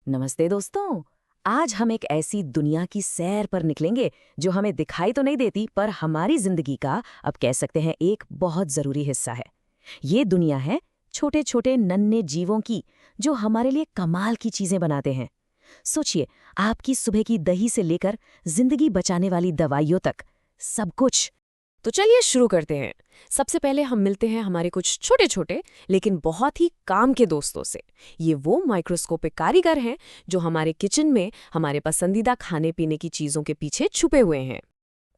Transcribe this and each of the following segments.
नमस्ते दोस्तों। आज हम एक ऐसी दुनिया की सैर पर निकलेंगे जो हमें दिखाई तो नहीं देती पर हमारी जिंदगी का अब कह सकते हैं एक बहुत जरूरी हिस्सा है। ये दुनिया है छोटे छोटे नन्हे जीवों की जो हमारे लिए कमाल की चीजें बनाते हैं। सोचिए, आपकी सुबह की दही से लेकर जिंदगी बचाने वाली दवाइयों तक सब कुछ। तो चलिए शुरू करते हैं। सबसे पहले हम मिलते हैं हमारे कुछ छोटे छोटे लेकिन बहुत ही काम के दोस्तों से। ये वो माइक्रोस्कोपिक कारीगर हैं जो हमारे किचन में हमारे पसंदीदा खाने पीने की चीज़ों के पीछे छुपे हुए हैं।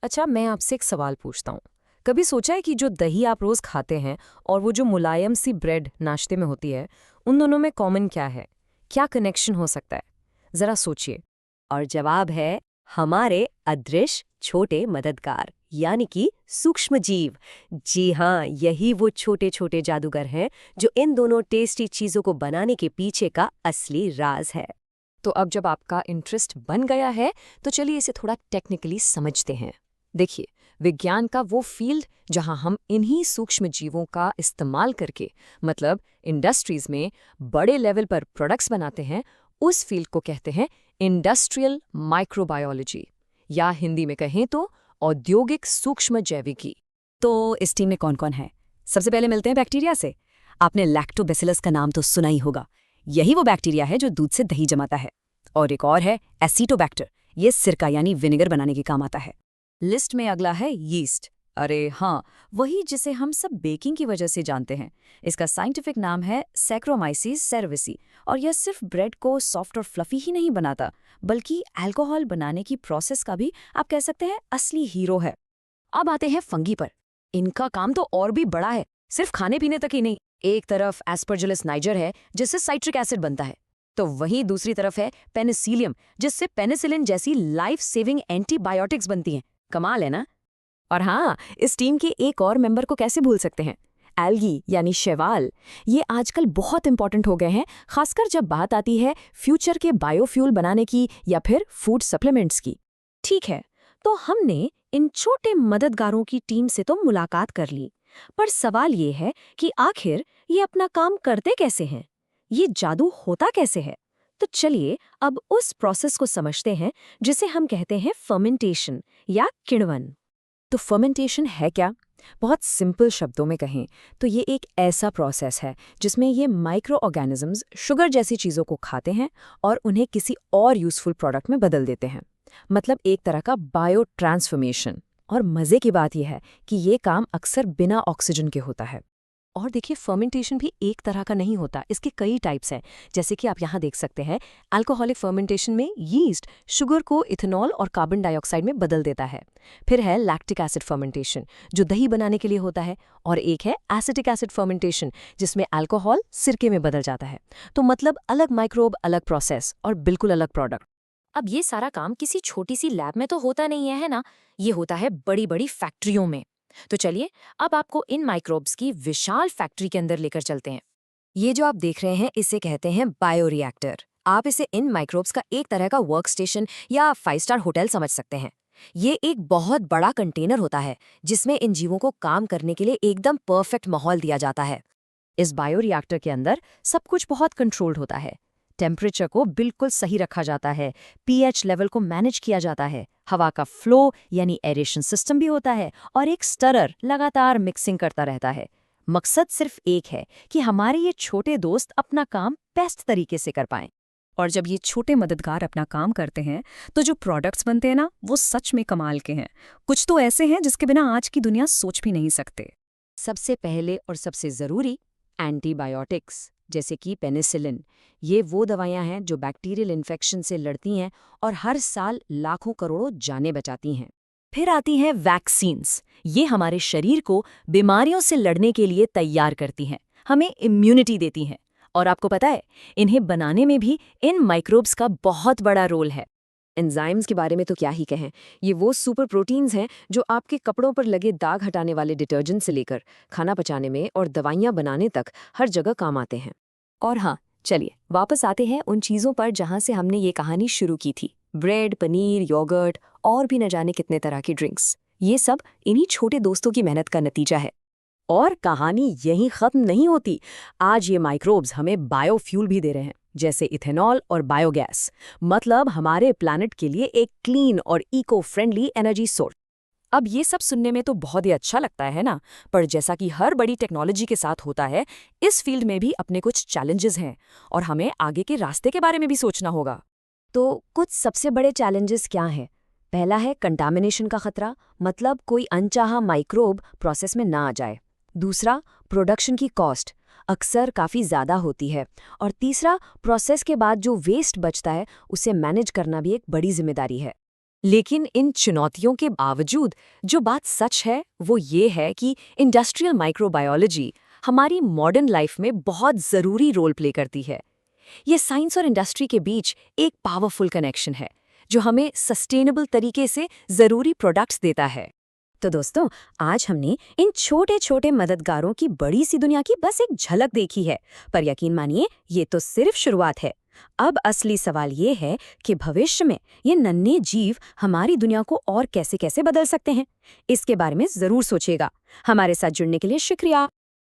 अच्छा, मैं आपसे एक सवाल पूछता हूँ। कभी सोचा है कि जो दही आप रोज खाते हैं और वो जो मुलायम सी ब्रेड नाश्ते में होती है, उन दोनों में कॉमन क्या है? क्या कनेक्शन हो सकता है? जरा सोचिए। और जवाब है हमारे अदृश्य छोटे मददगार यानी कि सूक्ष्म जीव। जी हाँ, यही वो छोटे छोटे जादूगर हैं जो इन दोनों टेस्टी चीजों को बनाने के पीछे का असली राज है। तो अब जब आपका इंटरेस्ट बन गया है तो चलिए इसे थोड़ा टेक्निकली समझते हैं। देखिए, विज्ञान का वो फील्ड जहां हम इन्हीं सूक्ष्म जीवों का इस्तेमाल करके मतलब इंडस्ट्रीज में बड़े लेवल पर प्रोडक्ट्स बनाते हैं, उस फील्ड को कहते हैं इंडस्ट्रियल माइक्रोबायोलॉजी, या हिंदी में कहें तो औद्योगिक सूक्ष्म जैविकी। तो इस टीम में कौन कौन है? सबसे पहले मिलते हैं बैक्टीरिया से। आपने लैक्टोबैसिलस का नाम तो सुना ही होगा। यही वो बैक्टीरिया है जो दूध से दही जमाता है। और एक और है एसीटोबैक्टर, ये सिरका यानी विनेगर बनाने के काम आता है। लिस्ट में अगला है यीस्ट। अरे हाँ, वही जिसे हम सब बेकिंग की वजह से जानते हैं। इसका साइंटिफिक नाम है सैक्रोमाइसीस सेरेविसी, और यह सिर्फ ब्रेड को सॉफ्ट और फ्लफी ही नहीं बनाता, बल्कि अल्कोहल बनाने की प्रोसेस का भी आप कह सकते हैं असली हीरो है। अब आते हैं फंगी पर। इनका काम तो और भी बड़ा है, सिर्फ खाने पीने तक ही नहीं। एक तरफ एस्परजिलस नाइजर है जिससे साइट्रिक एसिड बनता है, तो वहीं दूसरी तरफ है पेनिसिलियम जिससे पेनिसिलिन जैसी लाइफ सेविंग एंटीबायोटिक्स बनती हैं। कमाल है ना? और हाँ, इस टीम के एक और मेंबर को कैसे भूल सकते हैं, एल्गी यानी शैवाल। ये आजकल बहुत इंपॉर्टेंट हो गए हैं, खासकर जब बात आती है फ्यूचर के बायोफ्यूल बनाने की या फिर फूड सप्लीमेंट्स की। ठीक है, तो हमने इन छोटे मददगारों की टीम से तो मुलाकात कर ली, पर सवाल ये है कि आखिर ये अपना काम करते कैसे हैं? ये जादू होता कैसे है? तो चलिए अब उस प्रोसेस को समझते हैं जिसे हम कहते हैं फर्मेंटेशन या किण्वन। तो फर्मेंटेशन है क्या? बहुत सिंपल शब्दों में कहें तो ये एक ऐसा प्रोसेस है जिसमें ये माइक्रो ऑर्गेनिजम्स शुगर जैसी चीज़ों को खाते हैं और उन्हें किसी और यूजफुल प्रोडक्ट में बदल देते हैं। मतलब एक तरह का बायो ट्रांसफॉर्मेशन। और मज़े की बात यह है कि ये काम अक्सर बिना ऑक्सीजन के होता है। और देखिए, फर्मेंटेशन भी एक तरह का नहीं होता, इसके कई टाइप्स हैं। जैसे कि आप यहाँ देख सकते हैं, अल्कोहलिक फर्मेंटेशन में यीस्ट शुगर को इथेनॉल और कार्बन डाइऑक्साइड में बदल देता है। फिर है लैक्टिक एसिड फर्मेंटेशन जो दही बनाने के लिए होता है, और एक है एसिटिक एसिड फर्मेंटेशन जिसमें अल्कोहल सिरके में बदल जाता है। तो मतलब अलग माइक्रोब, अलग प्रोसेस और बिल्कुल अलग प्रोडक्ट। अब ये सारा काम किसी छोटी सी लैब में तो होता नहीं है ना, ये होता है बड़ी बड़ी फैक्ट्रियों में। तो चलिए अब आपको इन माइक्रोब्स की विशाल फैक्ट्री के अंदर लेकर चलते हैं। ये जो आप देख रहे हैं इसे कहते हैं बायोरिएक्टर। आप इसे इन माइक्रोब्स का एक तरह का वर्क स्टेशन या 5 स्टार होटल समझ सकते हैं। ये एक बहुत बड़ा कंटेनर होता है जिसमें इन जीवों को काम करने के लिए एकदम परफेक्ट माहौल दिया जाता है। इस बायोरिएक्टर के अंदर सब कुछ बहुत कंट्रोल्ड होता है। टेम्परेचर को बिल्कुल सही रखा जाता है, पीएच लेवल को मैनेज किया जाता है, हवा का फ्लो यानी एरेशन सिस्टम भी होता है, और एक स्टरर लगातार मिक्सिंग करता रहता है। मकसद सिर्फ एक है कि हमारे ये छोटे दोस्त अपना काम बेस्ट तरीके से कर पाएं। और जब ये छोटे मददगार अपना काम करते हैं तो जो प्रोडक्ट्स बनते हैं ना, वो सच में कमाल के हैं। कुछ तो ऐसे हैं जिसके बिना आज की दुनिया सोच भी नहीं सकते। सबसे पहले और सबसे जरूरी एंटीबायोटिक्स जैसे कि पेनिसिलिन। ये वो दवाइयां हैं जो बैक्टीरियल इन्फेक्शन से लड़ती हैं और हर साल लाखों करोड़ों जानें बचाती हैं। फिर आती हैं वैक्सीन्स। ये हमारे शरीर को बीमारियों से लड़ने के लिए तैयार करती हैं, हमें इम्यूनिटी देती हैं। और आपको पता है, इन्हें बनाने में भी इन माइक्रोब्स का बहुत बड़ा रोल है। एंजाइम्स के बारे में तो क्या ही कहें, ये वो सुपर प्रोटीन्स हैं जो आपके कपड़ों पर लगे दाग हटाने वाले डिटर्जेंट से लेकर खाना पचाने में और दवाइयाँ बनाने तक हर जगह काम आते हैं। और हाँ, चलिए वापस आते हैं उन चीज़ों पर जहाँ से हमने ये कहानी शुरू की थी। ब्रेड, पनीर, योगर्ट और भी न जाने कितने तरह की ड्रिंक्स। ये सब इन्हीं छोटे दोस्तों की मेहनत का नतीजा है। और कहानी यहीं खत्म नहीं होती। आज ये माइक्रोब्स हमें बायोफ्यूल भी दे रहे हैं। जैसे इथेनॉल और बायोगैस, मतलब हमारे प्लैनेट के लिए एक क्लीन और इको फ्रेंडली एनर्जी सोर्स। अब ये सब सुनने में तो बहुत ही अच्छा लगता है ना, पर जैसा कि हर बड़ी टेक्नोलॉजी के साथ होता है, इस फील्ड में भी अपने कुछ चैलेंजेस हैं और हमें आगे के रास्ते के बारे में भी सोचना होगा। तो कुछ सबसे बड़े चैलेंजेस क्या हैं? पहला है कंटामिनेशन का खतरा, मतलब कोई अनचाहा माइक्रोब प्रोसेस में ना आ जाए। दूसरा, प्रोडक्शन की कॉस्ट अक्सर काफ़ी ज़्यादा होती है। और तीसरा, प्रोसेस के बाद जो वेस्ट बचता है उसे मैनेज करना भी एक बड़ी जिम्मेदारी है। लेकिन इन चुनौतियों के बावजूद जो बात सच है वो ये है कि इंडस्ट्रियल माइक्रोबायोलॉजी हमारी मॉडर्न लाइफ में बहुत ज़रूरी रोल प्ले करती है। ये साइंस और इंडस्ट्री के बीच एक पावरफुल कनेक्शन है जो हमें सस्टेनेबल तरीके से ज़रूरी प्रोडक्ट्स देता है। तो दोस्तों, आज हमने इन छोटे छोटे मददगारों की बड़ी सी दुनिया की बस एक झलक देखी है, पर यकीन मानिए ये तो सिर्फ शुरुआत है। अब असली सवाल ये है कि भविष्य में ये नन्हे जीव हमारी दुनिया को और कैसे कैसे बदल सकते हैं। इसके बारे में जरूर सोचिएगा। हमारे साथ जुड़ने के लिए शुक्रिया।